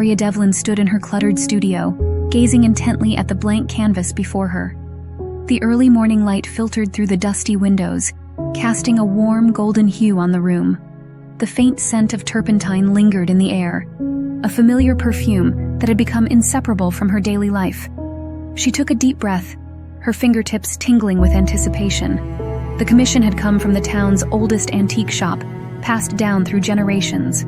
Aria Devlin stood in her cluttered studio, gazing intently at the blank canvas before her. The early morning light filtered through the dusty windows, casting a warm golden hue on the room. The faint scent of turpentine lingered in the air, a familiar perfume that had become inseparable from her daily life. She took a deep breath, her fingertips tingling with anticipation. The commission had come from the town's oldest antique shop, passed down through generations.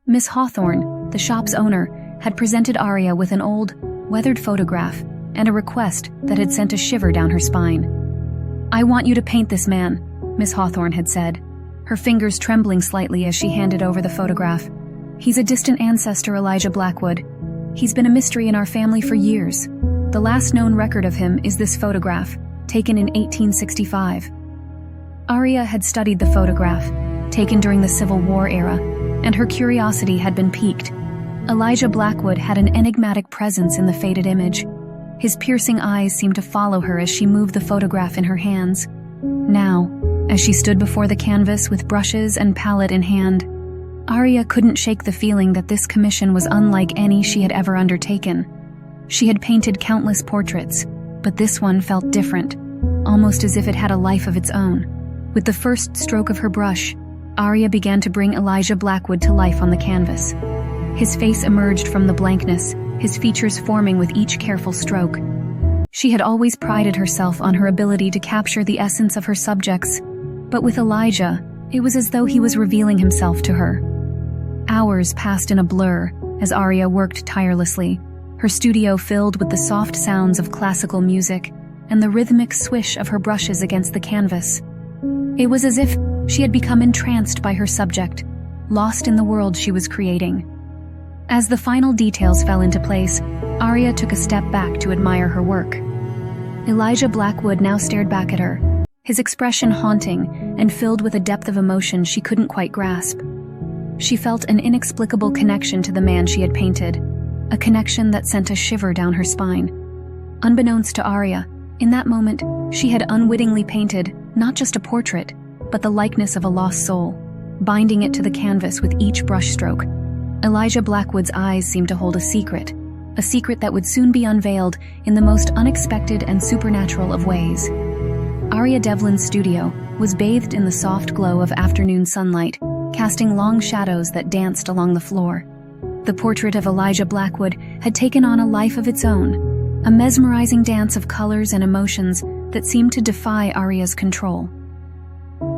Miss Hawthorne, the shop's owner, had presented Aria with an old, weathered photograph and a request that had sent a shiver down her spine. "I want you to paint this man," Miss Hawthorne had said, her fingers trembling slightly as she handed over the photograph. "He's a distant ancestor, Elijah Blackwood. He's been a mystery in our family for years. The last known record of him is this photograph, taken in 1865. Aria had studied the photograph, taken during the Civil War era, and her curiosity had been piqued. Elijah Blackwood had an enigmatic presence in the faded image. His piercing eyes seemed to follow her as she moved the photograph in her hands. Now, as she stood before the canvas with brushes and palette in hand, Aria couldn't shake the feeling that this commission was unlike any she had ever undertaken. She had painted countless portraits, but this one felt different, almost as if it had a life of its own. With the first stroke of her brush, Aria began to bring Elijah Blackwood to life on the canvas. His face emerged from the blankness, his features forming with each careful stroke. She had always prided herself on her ability to capture the essence of her subjects, but with Elijah, it was as though he was revealing himself to her. Hours passed in a blur as Aria worked tirelessly, her studio filled with the soft sounds of classical music and the rhythmic swish of her brushes against the canvas. It was as if she had become entranced by her subject, lost in the world she was creating. As the final details fell into place, Aria took a step back to admire her work. Elijah Blackwood now stared back at her, his expression haunting and filled with a depth of emotion she couldn't quite grasp. She felt an inexplicable connection to the man she had painted, a connection that sent a shiver down her spine. Unbeknownst to Aria, in that moment, she had unwittingly painted not just a portrait, but the likeness of a lost soul, binding it to the canvas with each brushstroke. Elijah Blackwood's eyes seemed to hold a secret that would soon be unveiled in the most unexpected and supernatural of ways. Aria Devlin's studio was bathed in the soft glow of afternoon sunlight, casting long shadows that danced along the floor. The portrait of Elijah Blackwood had taken on a life of its own, a mesmerizing dance of colors and emotions that seemed to defy Aria's control.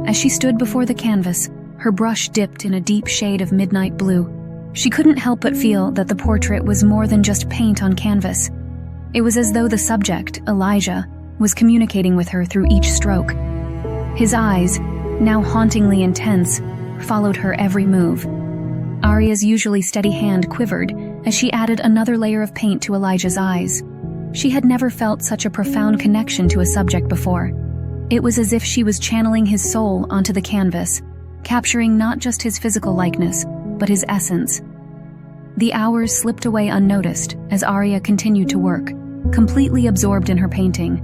As she stood before the canvas, her brush dipped in a deep shade of midnight blue. She couldn't help but feel that the portrait was more than just paint on canvas. It was as though the subject, Elijah, was communicating with her through each stroke. His eyes, now hauntingly intense, followed her every move. Aria's usually steady hand quivered as she added another layer of paint to Elijah's eyes. She had never felt such a profound connection to a subject before. It was as if she was channeling his soul onto the canvas, capturing not just his physical likeness, but his essence. The hours slipped away unnoticed as Aria continued to work, completely absorbed in her painting.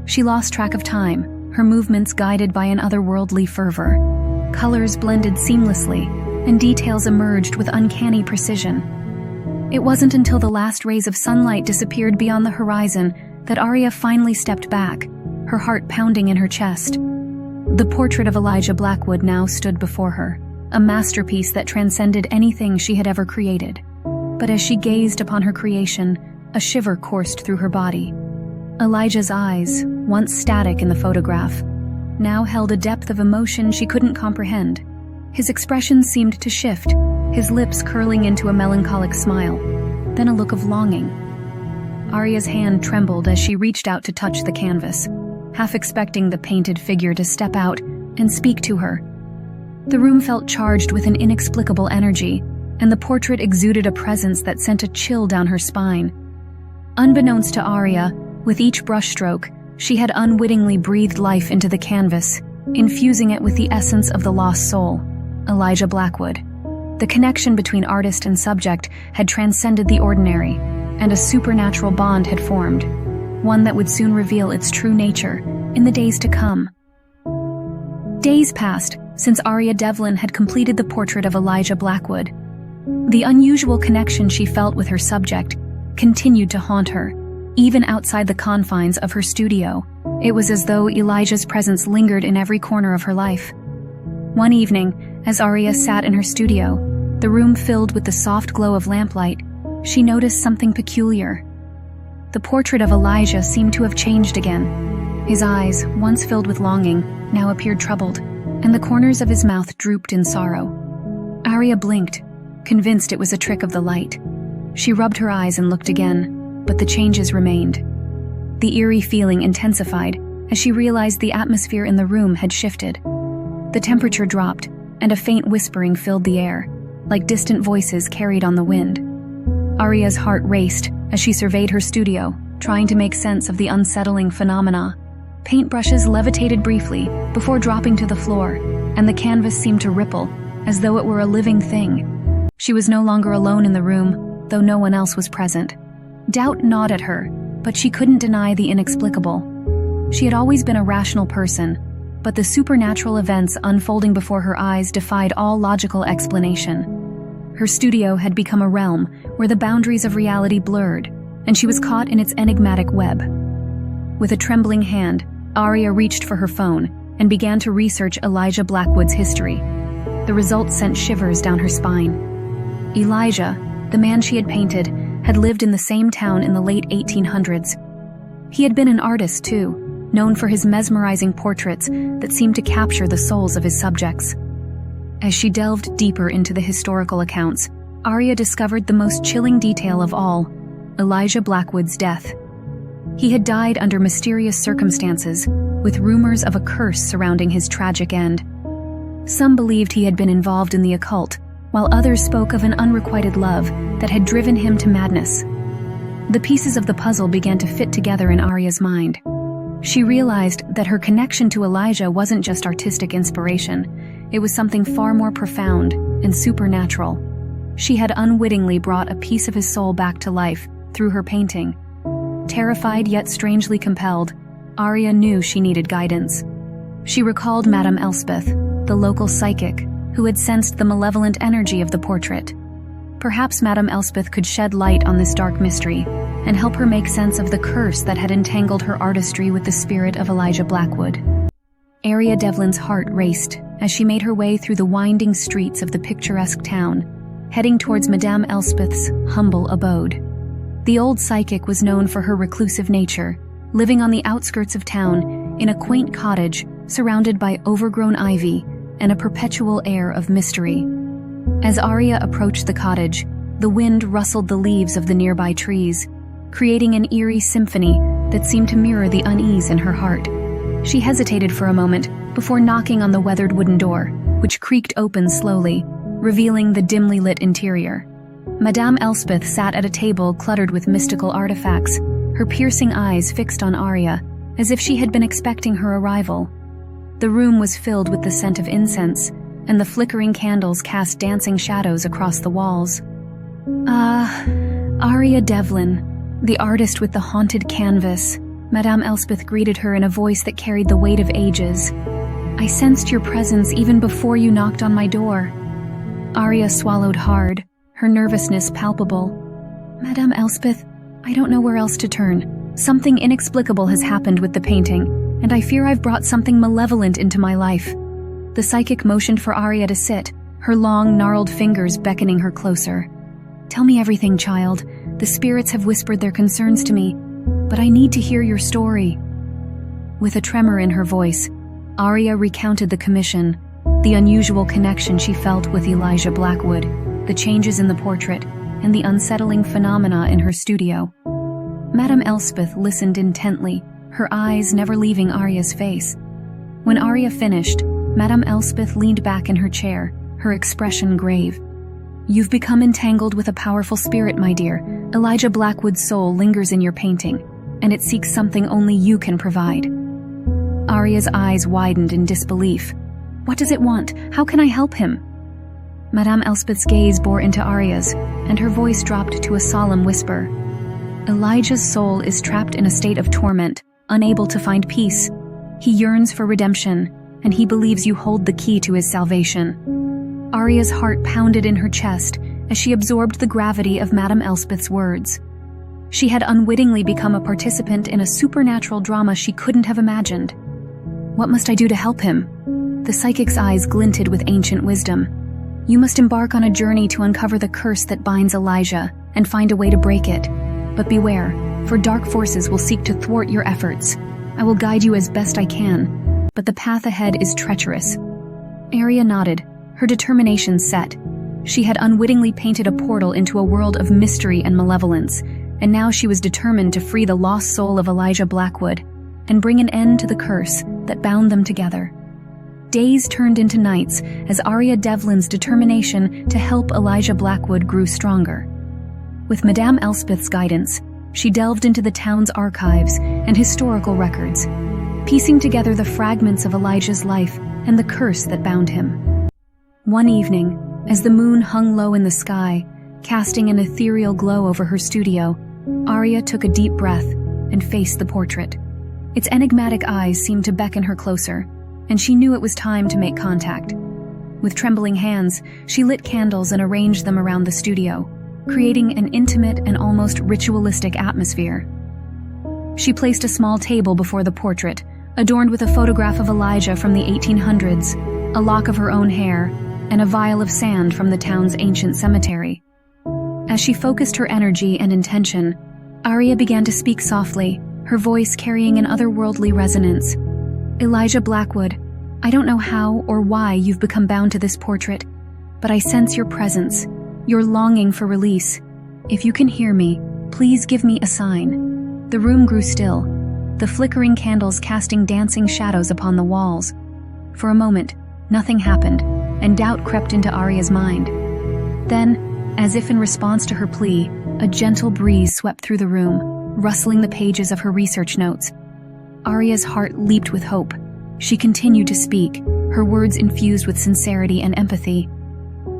She lost track of time, her movements guided by an otherworldly fervor. Colors blended seamlessly, and details emerged with uncanny precision. It wasn't until the last rays of sunlight disappeared beyond the horizon that Aria finally stepped back, her heart pounding in her chest. The portrait of Elijah Blackwood now stood before her, a masterpiece that transcended anything she had ever created. But as she gazed upon her creation, a shiver coursed through her body. Elijah's eyes, once static in the photograph, now held a depth of emotion she couldn't comprehend. His expression seemed to shift, his lips curling into a melancholic smile, then a look of longing. Aria's hand trembled as she reached out to touch the canvas, half expecting the painted figure to step out and speak to her. The room felt charged with an inexplicable energy, and the portrait exuded a presence that sent a chill down her spine. Unbeknownst to Aria, with each brushstroke, she had unwittingly breathed life into the canvas, infusing it with the essence of the lost soul, Elijah Blackwood. The connection between artist and subject had transcended the ordinary, and a supernatural bond had formed, one that would soon reveal its true nature in the days to come. Days passed since Aria Devlin had completed the portrait of Elijah Blackwood. The unusual connection she felt with her subject continued to haunt her, even outside the confines of her studio. It was as though Elijah's presence lingered in every corner of her life. One evening, as Aria sat in her studio, the room filled with the soft glow of lamplight, she noticed something peculiar. The portrait of Elijah seemed to have changed again. His eyes, once filled with longing, now appeared troubled, and the corners of his mouth drooped in sorrow. Aria blinked, convinced it was a trick of the light. She rubbed her eyes and looked again, but the changes remained. The eerie feeling intensified as she realized the atmosphere in the room had shifted. The temperature dropped, and a faint whispering filled the air, like distant voices carried on the wind. Aria's heart raced as she surveyed her studio, trying to make sense of the unsettling phenomena. Paintbrushes levitated briefly before dropping to the floor, and the canvas seemed to ripple, as though it were a living thing. She was no longer alone in the room, though no one else was present. Doubt gnawed at her, but she couldn't deny the inexplicable. She had always been a rational person, but the supernatural events unfolding before her eyes defied all logical explanation. Her studio had become a realm where the boundaries of reality blurred, and she was caught in its enigmatic web. With a trembling hand, Aria reached for her phone and began to research Elijah Blackwood's history. The results sent shivers down her spine. Elijah, the man she had painted, had lived in the same town in the late 1800s. He had been an artist, too, known for his mesmerizing portraits that seemed to capture the souls of his subjects. As she delved deeper into the historical accounts, Aria discovered the most chilling detail of all: Elijah Blackwood's death. He had died under mysterious circumstances, with rumors of a curse surrounding his tragic end. Some believed he had been involved in the occult, while others spoke of an unrequited love that had driven him to madness. The pieces of the puzzle began to fit together in Aria's mind. She realized that her connection to Elijah wasn't just artistic inspiration, it was something far more profound and supernatural. She had unwittingly brought a piece of his soul back to life through her painting. Terrified yet strangely compelled, Aria knew she needed guidance. She recalled Madame Elspeth, the local psychic, who had sensed the malevolent energy of the portrait. Perhaps Madame Elspeth could shed light on this dark mystery and help her make sense of the curse that had entangled her artistry with the spirit of Elijah Blackwood. Aria Devlin's heart raced as she made her way through the winding streets of the picturesque town, heading towards Madame Elspeth's humble abode. The old psychic was known for her reclusive nature, living on the outskirts of town in a quaint cottage surrounded by overgrown ivy and a perpetual air of mystery. As Aria approached the cottage, the wind rustled the leaves of the nearby trees, creating an eerie symphony that seemed to mirror the unease in her heart. She hesitated for a moment before knocking on the weathered wooden door, which creaked open slowly, revealing the dimly lit interior. Madame Elspeth sat at a table cluttered with mystical artifacts, her piercing eyes fixed on Aria, as if she had been expecting her arrival. The room was filled with the scent of incense, and the flickering candles cast dancing shadows across the walls. Aria Devlin, the artist with the haunted canvas. Madame Elspeth greeted her in a voice that carried the weight of ages. I sensed your presence even before you knocked on my door. Aria swallowed hard, her nervousness palpable. Madame Elspeth, I don't know where else to turn. Something inexplicable has happened with the painting, and I fear I've brought something malevolent into my life. The psychic motioned for Aria to sit, her long, gnarled fingers beckoning her closer. Tell me everything, child. The spirits have whispered their concerns to me, but I need to hear your story. With a tremor in her voice, Aria recounted the commission, the unusual connection she felt with Elijah Blackwood, the changes in the portrait, and the unsettling phenomena in her studio. Madame Elspeth listened intently, her eyes never leaving Aria's face. When Aria finished, Madame Elspeth leaned back in her chair, her expression grave. You've become entangled with a powerful spirit, my dear. Elijah Blackwood's soul lingers in your painting, and it seeks something only you can provide. Aria's eyes widened in disbelief. What does it want? How can I help him? Madame Elspeth's gaze bore into Aria's, and her voice dropped to a solemn whisper. Elijah's soul is trapped in a state of torment, unable to find peace. He yearns for redemption, and he believes you hold the key to his salvation. Aria's heart pounded in her chest as she absorbed the gravity of Madame Elspeth's words. She had unwittingly become a participant in a supernatural drama she couldn't have imagined. What must I do to help him? The psychic's eyes glinted with ancient wisdom. You must embark on a journey to uncover the curse that binds Elijah and find a way to break it. But beware, for dark forces will seek to thwart your efforts. I will guide you as best I can, but the path ahead is treacherous. Aria nodded, her determination set. She had unwittingly painted a portal into a world of mystery and malevolence, and now she was determined to free the lost soul of Elijah Blackwood and bring an end to the curse that bound them together. Days turned into nights as Aria Devlin's determination to help Elijah Blackwood grew stronger. With Madame Elspeth's guidance, she delved into the town's archives and historical records, piecing together the fragments of Elijah's life and the curse that bound him. One evening, as the moon hung low in the sky, casting an ethereal glow over her studio, Aria took a deep breath and faced the portrait. Its enigmatic eyes seemed to beckon her closer, and she knew it was time to make contact. With trembling hands, she lit candles and arranged them around the studio, creating an intimate and almost ritualistic atmosphere. She placed a small table before the portrait, adorned with a photograph of Elijah from the 1800s, a lock of her own hair, and a vial of sand from the town's ancient cemetery. As she focused her energy and intention, Aria began to speak softly, her voice carrying an otherworldly resonance. Elijah Blackwood, I don't know how or why you've become bound to this portrait, but I sense your presence, your longing for release. If you can hear me, please give me a sign. The room grew still, the flickering candles casting dancing shadows upon the walls. For a moment, nothing happened, and doubt crept into Aria's mind. Then, as if in response to her plea, a gentle breeze swept through the room, rustling the pages of her research notes. Aria's heart leaped with hope. She continued to speak, her words infused with sincerity and empathy.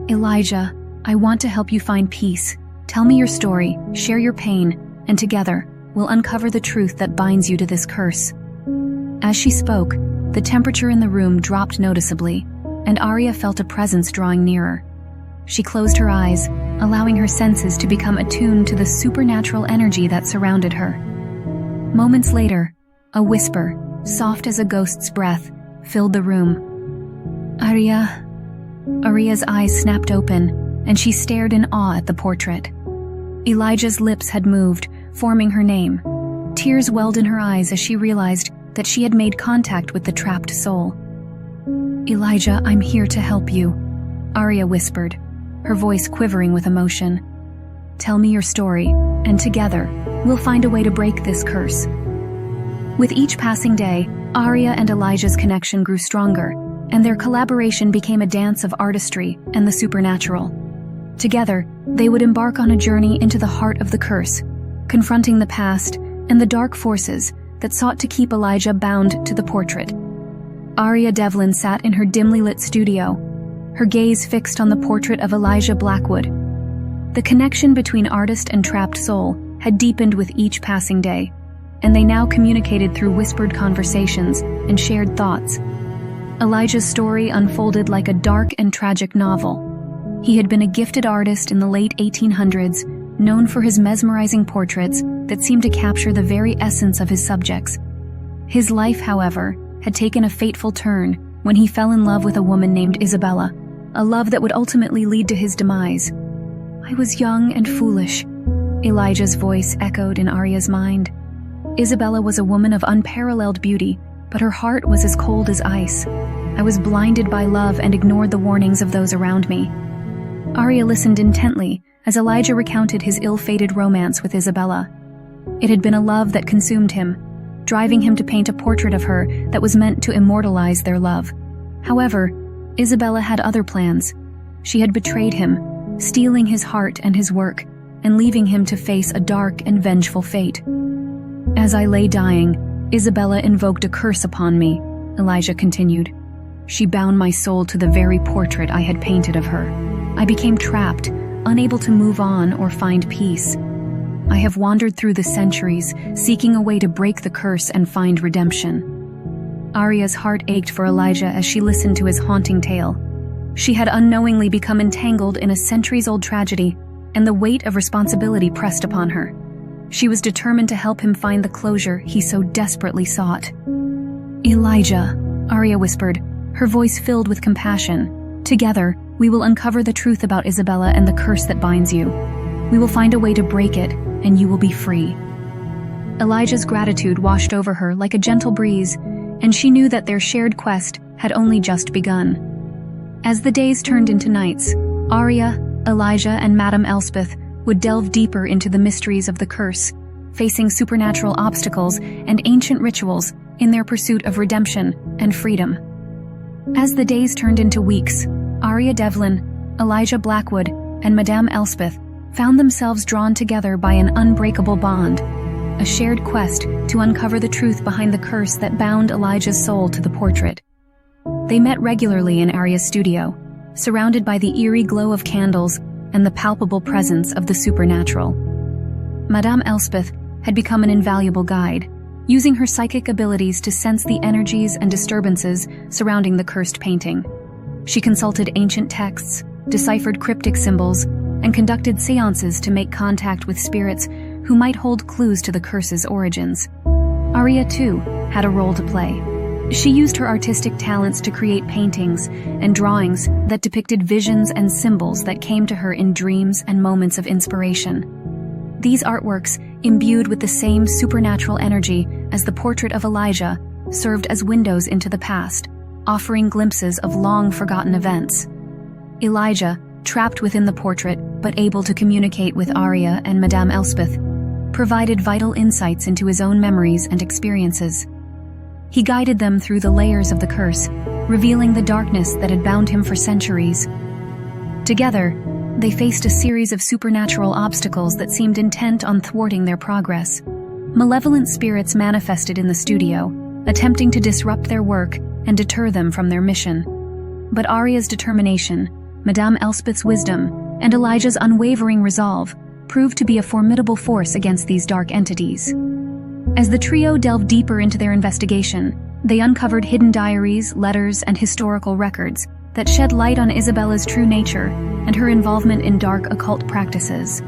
Elijah, I want to help you find peace. Tell me your story, share your pain, and together, we'll uncover the truth that binds you to this curse. As she spoke, the temperature in the room dropped noticeably, and Aria felt a presence drawing nearer. She closed her eyes, allowing her senses to become attuned to the supernatural energy that surrounded her. Moments later, a whisper, soft as a ghost's breath, filled the room. Aria. Aria's eyes snapped open, and she stared in awe at the portrait. Elijah's lips had moved, forming her name. Tears welled in her eyes as she realized that she had made contact with the trapped soul. Elijah, I'm here to help you, Aria whispered, her voice quivering with emotion. Tell me your story, and together, we'll find a way to break this curse. With each passing day, Aria and Elijah's connection grew stronger, and their collaboration became a dance of artistry and the supernatural. Together, they would embark on a journey into the heart of the curse, confronting the past and the dark forces that sought to keep Elijah bound to the portrait. Aria Devlin sat in her dimly lit studio, her gaze fixed on the portrait of Elijah Blackwood. The connection between artist and trapped soul had deepened with each passing day, and they now communicated through whispered conversations and shared thoughts. Elijah's story unfolded like a dark and tragic novel. He had been a gifted artist in the late 1800s, known for his mesmerizing portraits that seemed to capture the very essence of his subjects. His life, however, had taken a fateful turn when he fell in love with a woman named Isabella, a love that would ultimately lead to his demise. I was young and foolish, Elijah's voice echoed in Aria's mind. Isabella was a woman of unparalleled beauty, but her heart was as cold as ice. I was blinded by love and ignored the warnings of those around me. Aria listened intently as Elijah recounted his ill-fated romance with Isabella. It had been a love that consumed him, driving him to paint a portrait of her that was meant to immortalize their love. However, Isabella had other plans. She had betrayed him, stealing his heart and his work, and leaving him to face a dark and vengeful fate. As I lay dying, Isabella invoked a curse upon me, Elijah continued. She bound my soul to the very portrait I had painted of her. I became trapped, unable to move on or find peace. I have wandered through the centuries, seeking a way to break the curse and find redemption. Aria's heart ached for Elijah as she listened to his haunting tale. She had unknowingly become entangled in a centuries-old tragedy, and the weight of responsibility pressed upon her. She was determined to help him find the closure he so desperately sought. "Elijah," Aria whispered, her voice filled with compassion. "Together, we will uncover the truth about Isabella and the curse that binds you. We will find a way to break it, and you will be free." Elijah's gratitude washed over her like a gentle breeze, and she knew that their shared quest had only just begun. As the days turned into nights, Aria, Elijah, and Madame Elspeth would delve deeper into the mysteries of the curse, facing supernatural obstacles and ancient rituals in their pursuit of redemption and freedom. As the days turned into weeks, Aria Devlin, Elijah Blackwood, and Madame Elspeth found themselves drawn together by an unbreakable bond, a shared quest to uncover the truth behind the curse that bound Elijah's soul to the portrait. They met regularly in Aria's studio, surrounded by the eerie glow of candles and the palpable presence of the supernatural. Madame Elspeth had become an invaluable guide, using her psychic abilities to sense the energies and disturbances surrounding the cursed painting. She consulted ancient texts, deciphered cryptic symbols, and conducted seances to make contact with spirits who might hold clues to the curse's origins. Aria, too, had a role to play. She used her artistic talents to create paintings and drawings that depicted visions and symbols that came to her in dreams and moments of inspiration. These artworks, imbued with the same supernatural energy as the portrait of Elijah, served as windows into the past, offering glimpses of long-forgotten events. Elijah, trapped within the portrait but able to communicate with Aria and Madame Elspeth, provided vital insights into his own memories and experiences. He guided them through the layers of the curse, revealing the darkness that had bound him for centuries. Together, they faced a series of supernatural obstacles that seemed intent on thwarting their progress. Malevolent spirits manifested in the studio, attempting to disrupt their work and deter them from their mission. But Aria's determination, Madame Elspeth's wisdom, and Elijah's unwavering resolve proved to be a formidable force against these dark entities. As the trio delved deeper into their investigation, they uncovered hidden diaries, letters, and historical records that shed light on Isabella's true nature and her involvement in dark occult practices.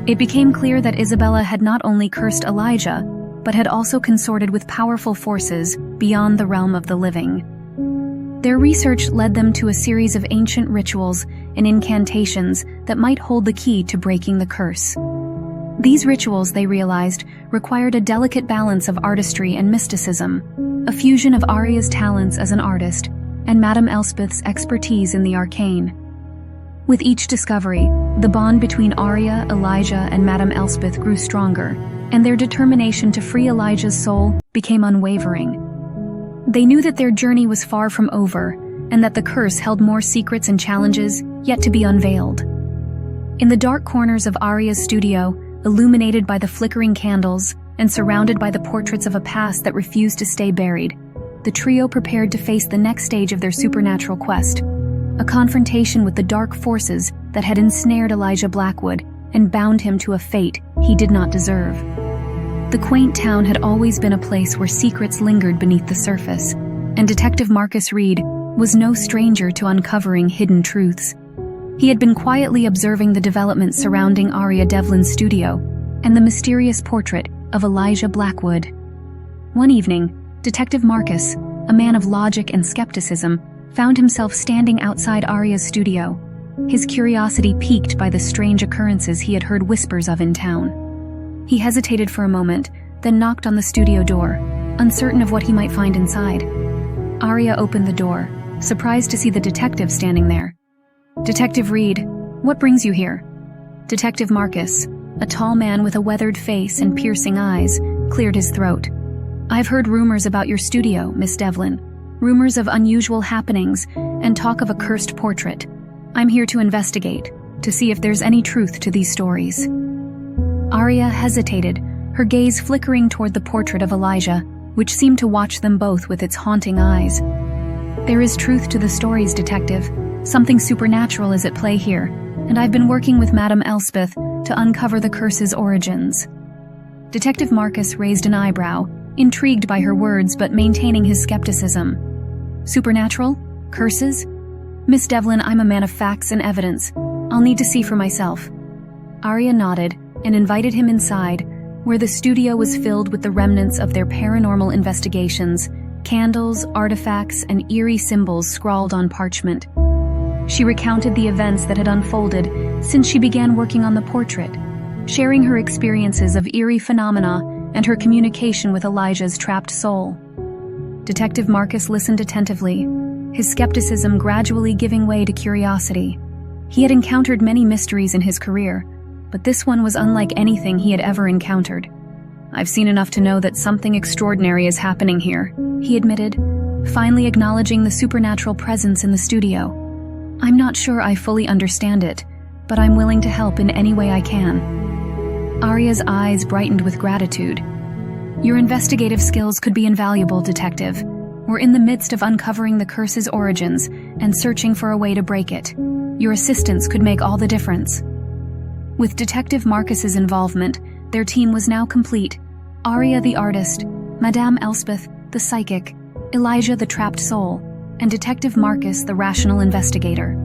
It became clear that Isabella had not only cursed Elijah, but had also consorted with powerful forces beyond the realm of the living. Their research led them to a series of ancient rituals and incantations that might hold the key to breaking the curse. These rituals, they realized, required a delicate balance of artistry and mysticism, a fusion of Aria's talents as an artist and Madame Elspeth's expertise in the arcane. With each discovery, the bond between Aria, Elijah, and Madame Elspeth grew stronger, and their determination to free Elijah's soul became unwavering. They knew that their journey was far from over, and that the curse held more secrets and challenges yet to be unveiled. In the dark corners of Aria's studio, illuminated by the flickering candles and surrounded by the portraits of a past that refused to stay buried, the trio prepared to face the next stage of their supernatural quest, a confrontation with the dark forces that had ensnared Elijah Blackwood and bound him to a fate he did not deserve. The quaint town had always been a place where secrets lingered beneath the surface, and Detective Marcus Reed was no stranger to uncovering hidden truths. He had been quietly observing the developments surrounding Aria Devlin's studio and the mysterious portrait of Elijah Blackwood. One evening, Detective Marcus, a man of logic and skepticism, found himself standing outside Aria's studio, his curiosity piqued by the strange occurrences he had heard whispers of in town. He hesitated for a moment, then knocked on the studio door, uncertain of what he might find inside. Aria opened the door, surprised to see the detective standing there. "Detective Reed, what brings you here?" Detective Marcus, a tall man with a weathered face and piercing eyes, cleared his throat. "I've heard rumors about your studio, Miss Devlin. Rumors of unusual happenings and talk of a cursed portrait. I'm here to investigate, to see if there's any truth to these stories." Aria hesitated, her gaze flickering toward the portrait of Elijah, which seemed to watch them both with its haunting eyes. "There is truth to the stories, Detective. Something supernatural is at play here, and I've been working with Madame Elspeth to uncover the curse's origins." Detective Marcus raised an eyebrow, intrigued by her words but maintaining his skepticism. "Supernatural? Curses? Miss Devlin, I'm a man of facts and evidence. I'll need to see for myself. Aria nodded and invited him inside, where the studio was filled with the remnants of their paranormal investigations, candles, artifacts, and eerie symbols scrawled on parchment. She recounted the events that had unfolded since she began working on the portrait, sharing her experiences of eerie phenomena and her communication with Elijah's trapped soul. Detective Marcus listened attentively, his skepticism gradually giving way to curiosity. He had encountered many mysteries in his career, but this one was unlike anything he had ever encountered. I've seen enough to know that something extraordinary is happening here, he admitted, finally acknowledging the supernatural presence in the studio. I'm not sure I fully understand it, but I'm willing to help in any way I can. Aria's eyes brightened with gratitude. Your investigative skills could be invaluable, Detective. We're in the midst of uncovering the curse's origins and searching for a way to break it. Your assistance could make all the difference. With Detective Marcus's involvement, their team was now complete. Aria the artist, Madame Elspeth the psychic, Elijah the trapped soul, and Detective Marcus the rational investigator.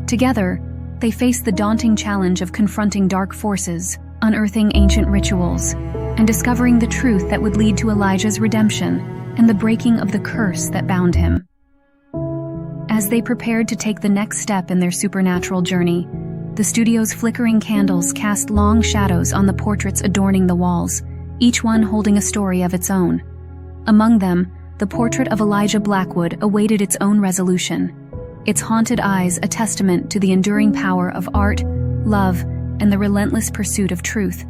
Together, they faced the daunting challenge of confronting dark forces, unearthing ancient rituals, and discovering the truth that would lead to Elijah's redemption and the breaking of the curse that bound him. As they prepared to take the next step in their supernatural journey, the studio's flickering candles cast long shadows on the portraits adorning the walls, each one holding a story of its own. Among them, the portrait of Elijah Blackwood awaited its own resolution, its haunted eyes a testament to the enduring power of art, love, and the relentless pursuit of truth.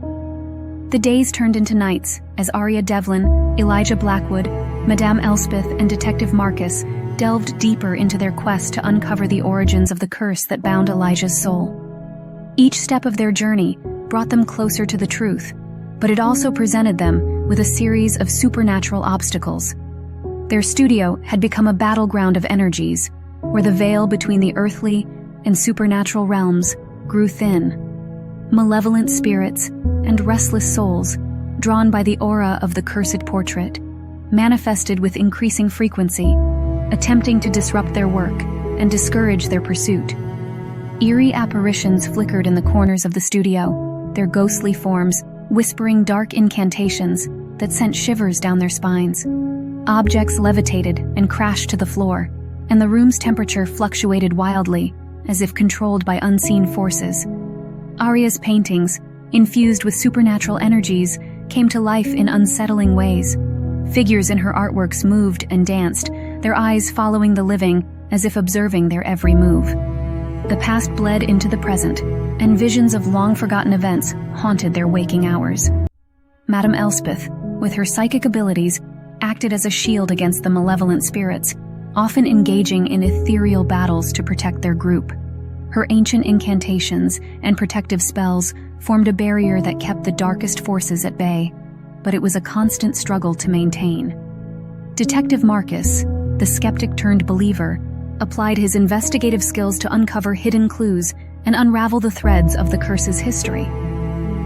The days turned into nights as Aria Devlin, Elijah Blackwood, Madame Elspeth, and Detective Marcus delved deeper into their quest to uncover the origins of the curse that bound Elijah's soul. Each step of their journey brought them closer to the truth, but it also presented them with a series of supernatural obstacles. Their studio had become a battleground of energies, where the veil between the earthly and supernatural realms grew thin. Malevolent spirits and restless souls, drawn by the aura of the cursed portrait, manifested with increasing frequency, attempting to disrupt their work and discourage their pursuit. Eerie apparitions flickered in the corners of the studio, their ghostly forms whispering dark incantations that sent shivers down their spines. Objects levitated and crashed to the floor, and the room's temperature fluctuated wildly, as if controlled by unseen forces. Aria's paintings, infused with supernatural energies, came to life in unsettling ways. Figures in her artworks moved and danced, their eyes following the living as if observing their every move. The past bled into the present, and visions of long-forgotten events haunted their waking hours. Madame Elspeth, with her psychic abilities, acted as a shield against the malevolent spirits, often engaging in ethereal battles to protect their group. Her ancient incantations and protective spells formed a barrier that kept the darkest forces at bay, but it was a constant struggle to maintain. Detective Marcus, the skeptic-turned-believer, applied his investigative skills to uncover hidden clues and unravel the threads of the curse's history.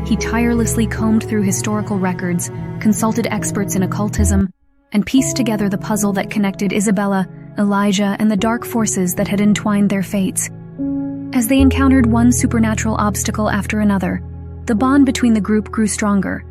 He tirelessly combed through historical records, consulted experts in occultism, and pieced together the puzzle that connected Isabella, Elijah, and the dark forces that had entwined their fates. As they encountered one supernatural obstacle after another, the bond between the group grew stronger.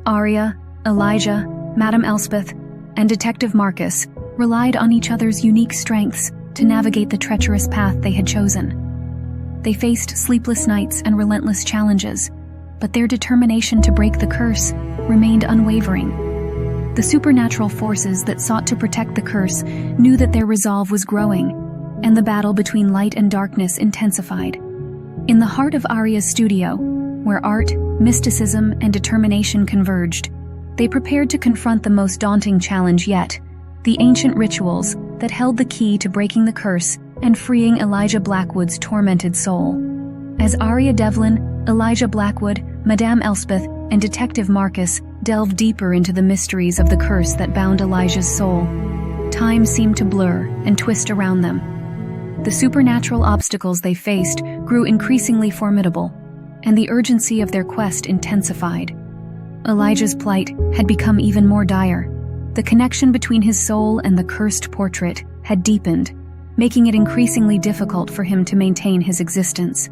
Aria, Elijah, Madame Elspeth, and Detective Marcus relied on each other's unique strengths to navigate the treacherous path they had chosen. They faced sleepless nights and relentless challenges, but their determination to break the curse remained unwavering. The supernatural forces that sought to protect the curse knew that their resolve was growing, and the battle between light and darkness intensified. In the heart of Aria's studio, where art, mysticism, and determination converged, they prepared to confront the most daunting challenge yet, the ancient rituals that held the key to breaking the curse and freeing Elijah Blackwood's tormented soul. As Aria Devlin, Elijah Blackwood, Madame Elspeth, and Detective Marcus delved deeper into the mysteries of the curse that bound Elijah's soul, time seemed to blur and twist around them. The supernatural obstacles they faced grew increasingly formidable, and the urgency of their quest intensified. Elijah's plight had become even more dire. The connection between his soul and the cursed portrait had deepened, making it increasingly difficult for him to maintain his existence.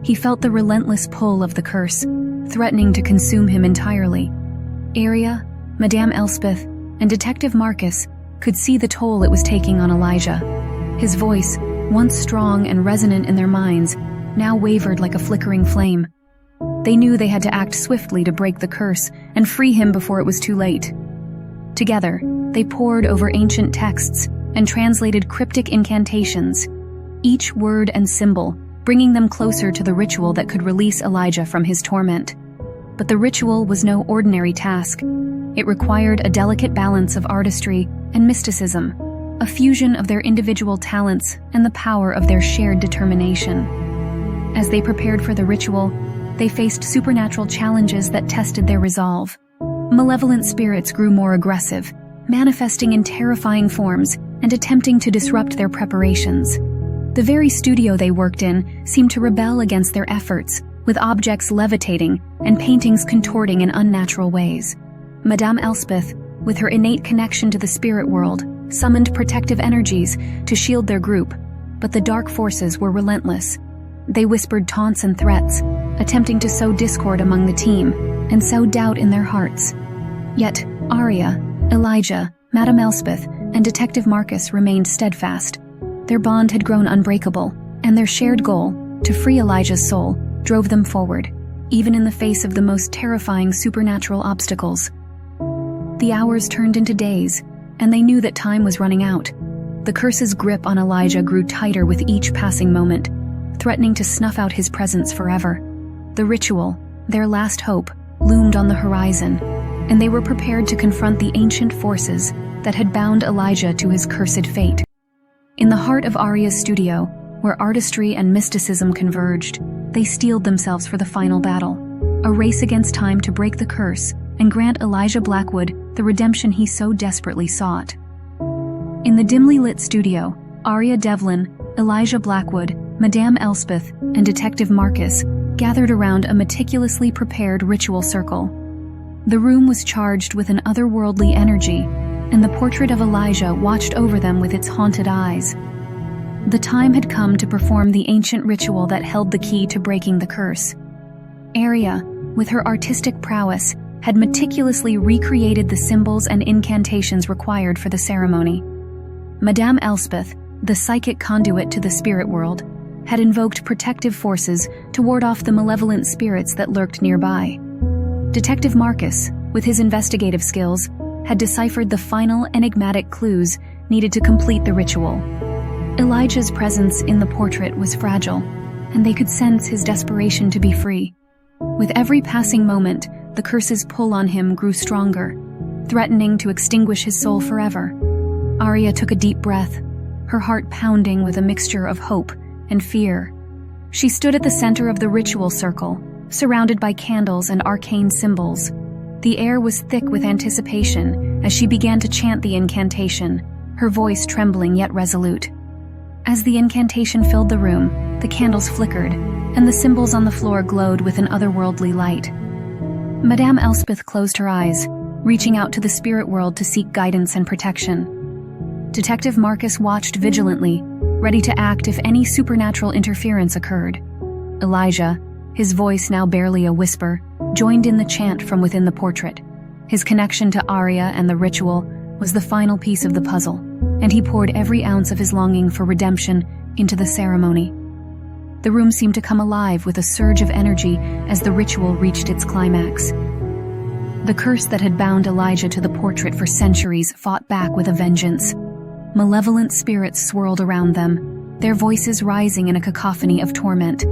He felt the relentless pull of the curse, threatening to consume him entirely. Aria, Madame Elspeth, and Detective Marcus could see the toll it was taking on Elijah. His voice, once strong and resonant in their minds, now wavered like a flickering flame. They knew they had to act swiftly to break the curse and free him before it was too late. Together, they pored over ancient texts and translated cryptic incantations, each word and symbol bringing them closer to the ritual that could release Elijah from his torment. But the ritual was no ordinary task. It required a delicate balance of artistry and mysticism, a fusion of their individual talents and the power of their shared determination. As they prepared for the ritual, they faced supernatural challenges that tested their resolve. Malevolent spirits grew more aggressive, manifesting in terrifying forms and attempting to disrupt their preparations. The very studio they worked in seemed to rebel against their efforts, with objects levitating and paintings contorting in unnatural ways. Madame Elspeth, with her innate connection to the spirit world, summoned protective energies to shield their group, but the dark forces were relentless. They whispered taunts and threats, attempting to sow discord among the team and sow doubt in their hearts. Yet Aria, Elijah, Madame Elspeth, and Detective Marcus remained steadfast. Their bond had grown unbreakable, and their shared goal, to free Elijah's soul, drove them forward, even in the face of the most terrifying supernatural obstacles. The hours turned into days, and they knew that time was running out. The curse's grip on Elijah grew tighter with each passing moment, threatening to snuff out his presence forever. The ritual, their last hope, loomed on the horizon, and they were prepared to confront the ancient forces that had bound Elijah to his cursed fate. In the heart of Aria's studio, where artistry and mysticism converged, they steeled themselves for the final battle, a race against time to break the curse and grant Elijah Blackwood the redemption he so desperately sought. In the dimly lit studio, Aria Devlin, Elijah Blackwood, Madame Elspeth, and Detective Marcus gathered around a meticulously prepared ritual circle. The room was charged with an otherworldly energy, and the portrait of Elijah watched over them with its haunted eyes. The time had come to perform the ancient ritual that held the key to breaking the curse. Aria, with her artistic prowess, had meticulously recreated the symbols and incantations required for the ceremony. Madame Elspeth, the psychic conduit to the spirit world, had invoked protective forces to ward off the malevolent spirits that lurked nearby. Detective Marcus, with his investigative skills, had deciphered the final enigmatic clues needed to complete the ritual. Elijah's presence in the portrait was fragile, and they could sense his desperation to be free. With every passing moment, the curse's pull on him grew stronger, threatening to extinguish his soul forever. Aria took a deep breath, her heart pounding with a mixture of hope and fear. She stood at the center of the ritual circle, surrounded by candles and arcane symbols. The air was thick with anticipation as she began to chant the incantation, her voice trembling yet resolute. As the incantation filled the room, the candles flickered, and the symbols on the floor glowed with an otherworldly light. Madame Elspeth closed her eyes, reaching out to the spirit world to seek guidance and protection. Detective Marcus watched vigilantly, ready to act if any supernatural interference occurred. Elijah, his voice now barely a whisper, joined in the chant from within the portrait. His connection to Aria and the ritual was the final piece of the puzzle, and he poured every ounce of his longing for redemption into the ceremony. The room seemed to come alive with a surge of energy as the ritual reached its climax. The curse that had bound Elijah to the portrait for centuries fought back with a vengeance. Malevolent spirits swirled around them, their voices rising in a cacophony of torment.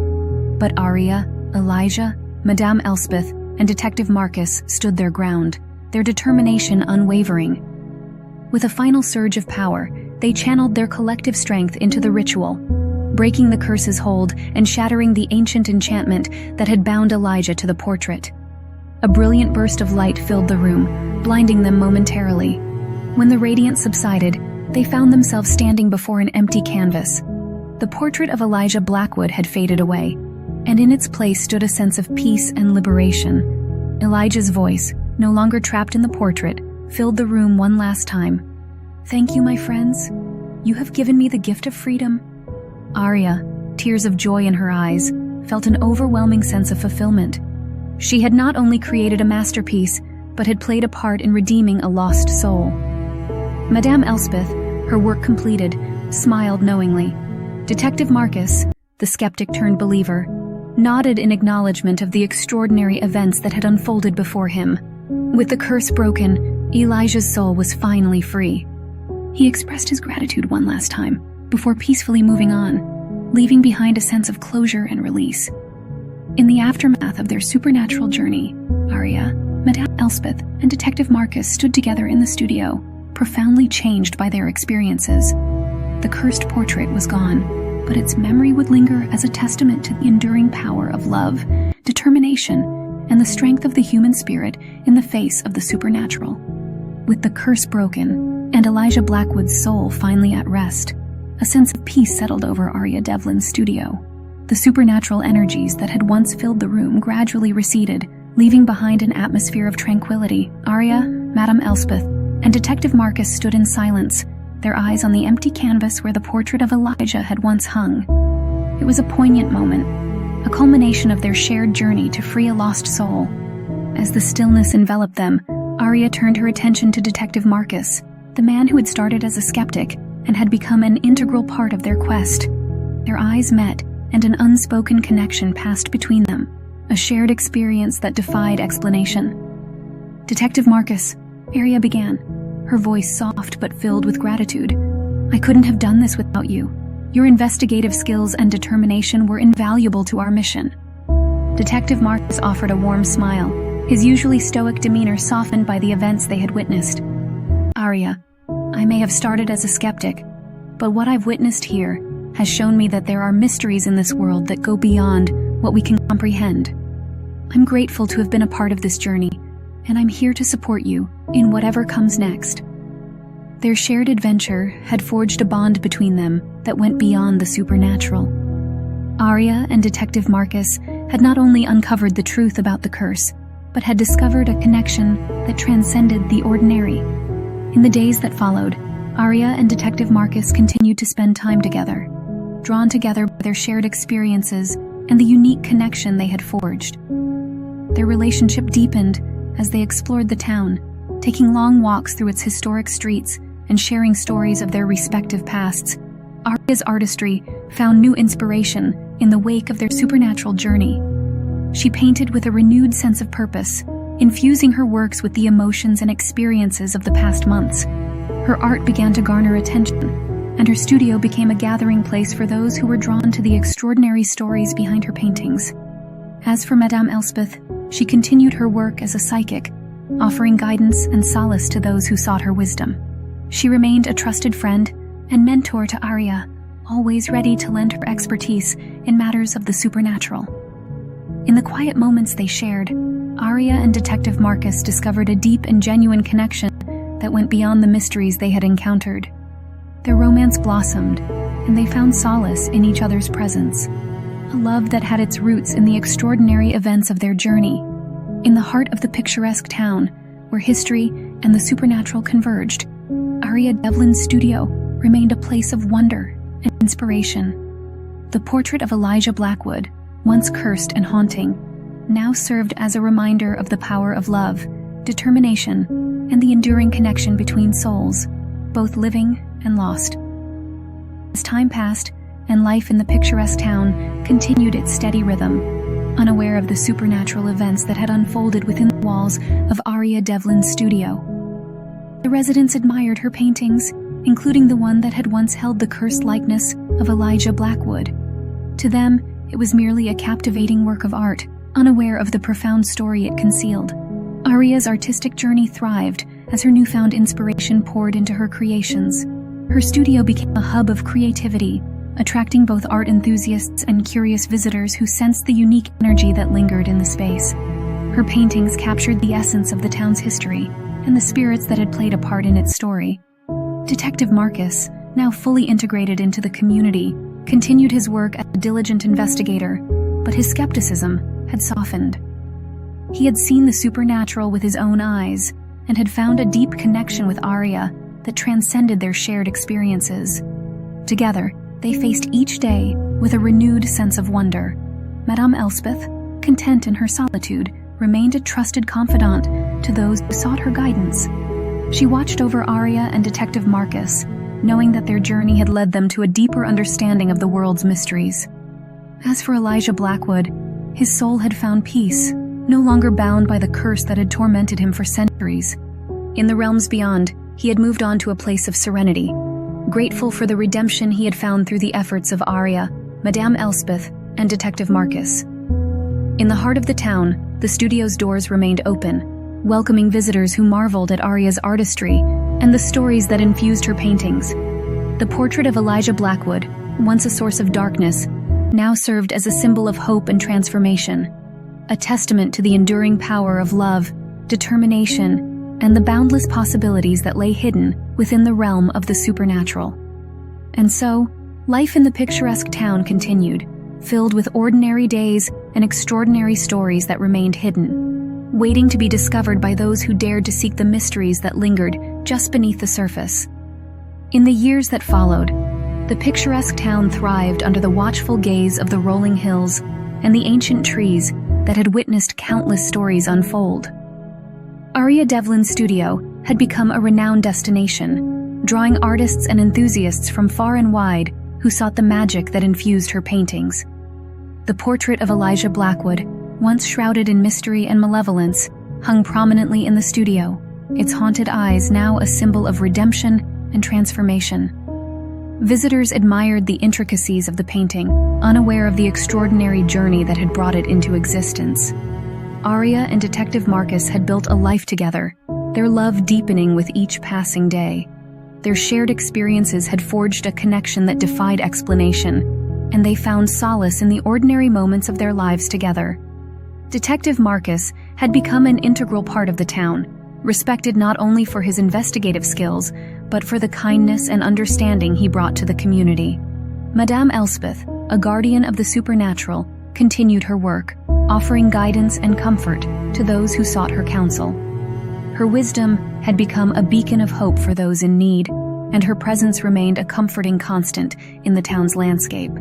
But Aria, Elijah, Madame Elspeth, and Detective Marcus stood their ground, their determination unwavering. With a final surge of power, they channeled their collective strength into the ritual, breaking the curse's hold and shattering the ancient enchantment that had bound Elijah to the portrait. A brilliant burst of light filled the room, blinding them momentarily. When the radiance subsided, they found themselves standing before an empty canvas. The portrait of Elijah Blackwood had faded away, and in its place stood a sense of peace and liberation. Elijah's voice, no longer trapped in the portrait, filled the room one last time. "Thank you, my friends. You have given me the gift of freedom." Aria, tears of joy in her eyes, felt an overwhelming sense of fulfillment. She had not only created a masterpiece, but had played a part in redeeming a lost soul. Madame Elspeth, her work completed, smiled knowingly. Detective Marcus, the skeptic-turned-believer, nodded in acknowledgement of the extraordinary events that had unfolded before him. With the curse broken, Elijah's soul was finally free. He expressed his gratitude one last time, before peacefully moving on, leaving behind a sense of closure and release. In the aftermath of their supernatural journey, Aria, Madame Elspeth, and Detective Marcus stood together in the studio, profoundly changed by their experiences. The cursed portrait was gone, but its memory would linger as a testament to the enduring power of love, determination, and the strength of the human spirit in the face of the supernatural. With the curse broken, and Elijah Blackwood's soul finally at rest, a sense of peace settled over Aria Devlin's studio. The supernatural energies that had once filled the room gradually receded, leaving behind an atmosphere of tranquility. Aria, Madame Elspeth, and Detective Marcus stood in silence, their eyes on the empty canvas where the portrait of Elijah had once hung. It was a poignant moment, a culmination of their shared journey to free a lost soul. As the stillness enveloped them, Aria turned her attention to Detective Marcus, the man who had started as a skeptic and had become an integral part of their quest. Their eyes met, and an unspoken connection passed between them, a shared experience that defied explanation. "Detective Marcus," Aria began, her voice soft but filled with gratitude. "I couldn't have done this without you. Your investigative skills and determination were invaluable to our mission." Detective Marcus offered a warm smile, his usually stoic demeanor softened by the events they had witnessed. "Aria, I may have started as a skeptic, but what I've witnessed here has shown me that there are mysteries in this world that go beyond what we can comprehend. I'm grateful to have been a part of this journey, and I'm here to support you in whatever comes next." Their shared adventure had forged a bond between them that went beyond the supernatural. Aria and Detective Marcus had not only uncovered the truth about the curse, but had discovered a connection that transcended the ordinary. In the days that followed, Aria and Detective Marcus continued to spend time together, drawn together by their shared experiences and the unique connection they had forged. Their relationship deepened as they explored the town, taking long walks through its historic streets and sharing stories of their respective pasts. Aria's artistry found new inspiration in the wake of their supernatural journey. She painted with a renewed sense of purpose, infusing her works with the emotions and experiences of the past months. Her art began to garner attention, and her studio became a gathering place for those who were drawn to the extraordinary stories behind her paintings. As for Madame Elspeth, she continued her work as a psychic, offering guidance and solace to those who sought her wisdom. She remained a trusted friend and mentor to Aria, always ready to lend her expertise in matters of the supernatural. In the quiet moments they shared, Aria and Detective Marcus discovered a deep and genuine connection that went beyond the mysteries they had encountered. Their romance blossomed, and they found solace in each other's presence, a love that had its roots in the extraordinary events of their journey. In the heart of the picturesque town, where history and the supernatural converged, Aria Devlin's studio remained a place of wonder and inspiration. The portrait of Elijah Blackwood, once cursed and haunting, now served as a reminder of the power of love, determination, and the enduring connection between souls, both living and lost. As time passed, and life in the picturesque town continued its steady rhythm, unaware of the supernatural events that had unfolded within the walls of Aria Devlin's studio. The residents admired her paintings, including the one that had once held the cursed likeness of Elijah Blackwood. To them, it was merely a captivating work of art, unaware of the profound story it concealed. Aria's artistic journey thrived as her newfound inspiration poured into her creations. Her studio became a hub of creativity, attracting both art enthusiasts and curious visitors who sensed the unique energy that lingered in the space. Her paintings captured the essence of the town's history and the spirits that had played a part in its story. Detective Marcus, now fully integrated into the community, continued his work as a diligent investigator, but his skepticism had softened. He had seen the supernatural with his own eyes and had found a deep connection with Aria that transcended their shared experiences. Together, they faced each day with a renewed sense of wonder. Madame Elspeth, content in her solitude, remained a trusted confidant to those who sought her guidance. She watched over Aria and Detective Marcus, knowing that their journey had led them to a deeper understanding of the world's mysteries. As for Elijah Blackwood, his soul had found peace, no longer bound by the curse that had tormented him for centuries. In the realms beyond, he had moved on to a place of serenity, grateful for the redemption he had found through the efforts of Aria, Madame Elspeth, and Detective Marcus. In the heart of the town, the studio's doors remained open, welcoming visitors who marveled at Aria's artistry and the stories that infused her paintings. The portrait of Elijah Blackwood, once a source of darkness, now served as a symbol of hope and transformation, a testament to the enduring power of love, determination, and the boundless possibilities that lay hidden within the realm of the supernatural. And so, life in the picturesque town continued, filled with ordinary days and extraordinary stories that remained hidden, waiting to be discovered by those who dared to seek the mysteries that lingered just beneath the surface. In the years that followed, the picturesque town thrived under the watchful gaze of the rolling hills and the ancient trees that had witnessed countless stories unfold. Aria Devlin's studio had become a renowned destination, drawing artists and enthusiasts from far and wide who sought the magic that infused her paintings. The portrait of Elijah Blackwood, once shrouded in mystery and malevolence, hung prominently in the studio, its haunted eyes now a symbol of redemption and transformation. Visitors admired the intricacies of the painting, unaware of the extraordinary journey that had brought it into existence. Aria and Detective Marcus had built a life together, their love deepening with each passing day. Their shared experiences had forged a connection that defied explanation, and they found solace in the ordinary moments of their lives together. Detective Marcus had become an integral part of the town, respected not only for his investigative skills, but for the kindness and understanding he brought to the community. Madame Elspeth, a guardian of the supernatural, continued her work, offering guidance and comfort to those who sought her counsel. Her wisdom had become a beacon of hope for those in need, and her presence remained a comforting constant in the town's landscape.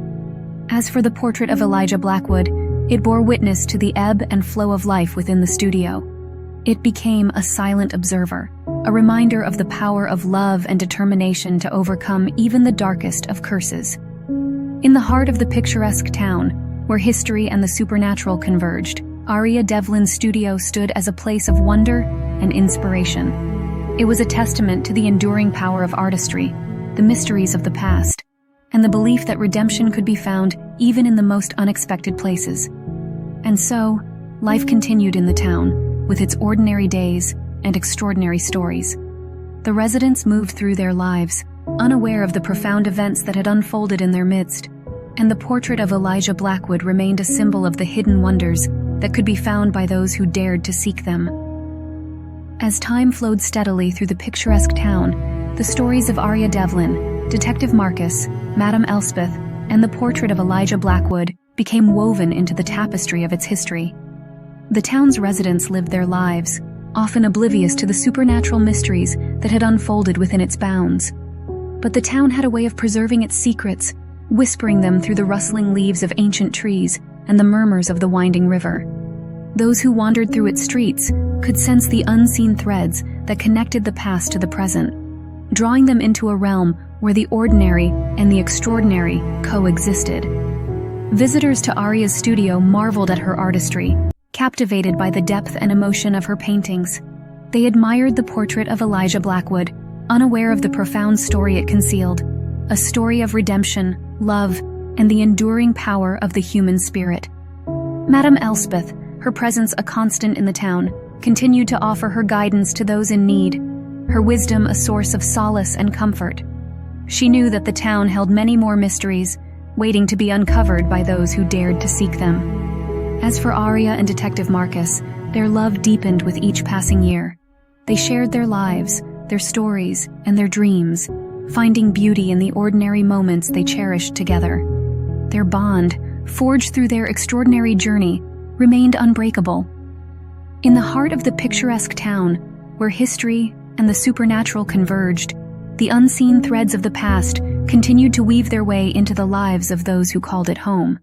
As for the portrait of Elijah Blackwood, it bore witness to the ebb and flow of life within the studio. It became a silent observer, a reminder of the power of love and determination to overcome even the darkest of curses. In the heart of the picturesque town, where history and the supernatural converged, Aria Devlin's studio stood as a place of wonder and inspiration. It was a testament to the enduring power of artistry, the mysteries of the past, and the belief that redemption could be found even in the most unexpected places. And so, life continued in the town, with its ordinary days and extraordinary stories. The residents moved through their lives, unaware of the profound events that had unfolded in their midst, and the portrait of Elijah Blackwood remained a symbol of the hidden wonders that could be found by those who dared to seek them. As time flowed steadily through the picturesque town, the stories of Aria Devlin, Detective Marcus, Madame Elspeth, and the portrait of Elijah Blackwood became woven into the tapestry of its history. The town's residents lived their lives, often oblivious to the supernatural mysteries that had unfolded within its bounds. But the town had a way of preserving its secrets, whispering them through the rustling leaves of ancient trees and the murmurs of the winding river. Those who wandered through its streets could sense the unseen threads that connected the past to the present, drawing them into a realm where the ordinary and the extraordinary coexisted. Visitors to Aria's studio marveled at her artistry, captivated by the depth and emotion of her paintings. They admired the portrait of Elijah Blackwood, unaware of the profound story it concealed, a story of redemption, love, and the enduring power of the human spirit. Madame Elspeth, her presence a constant in the town, continued to offer her guidance to those in need, her wisdom a source of solace and comfort. She knew that the town held many more mysteries, waiting to be uncovered by those who dared to seek them. As for Aria and Detective Marcus, their love deepened with each passing year. They shared their lives, their stories, and their dreams, finding beauty in the ordinary moments they cherished together. Their bond, forged through their extraordinary journey, remained unbreakable. In the heart of the picturesque town, where history and the supernatural converged, the unseen threads of the past continued to weave their way into the lives of those who called it home.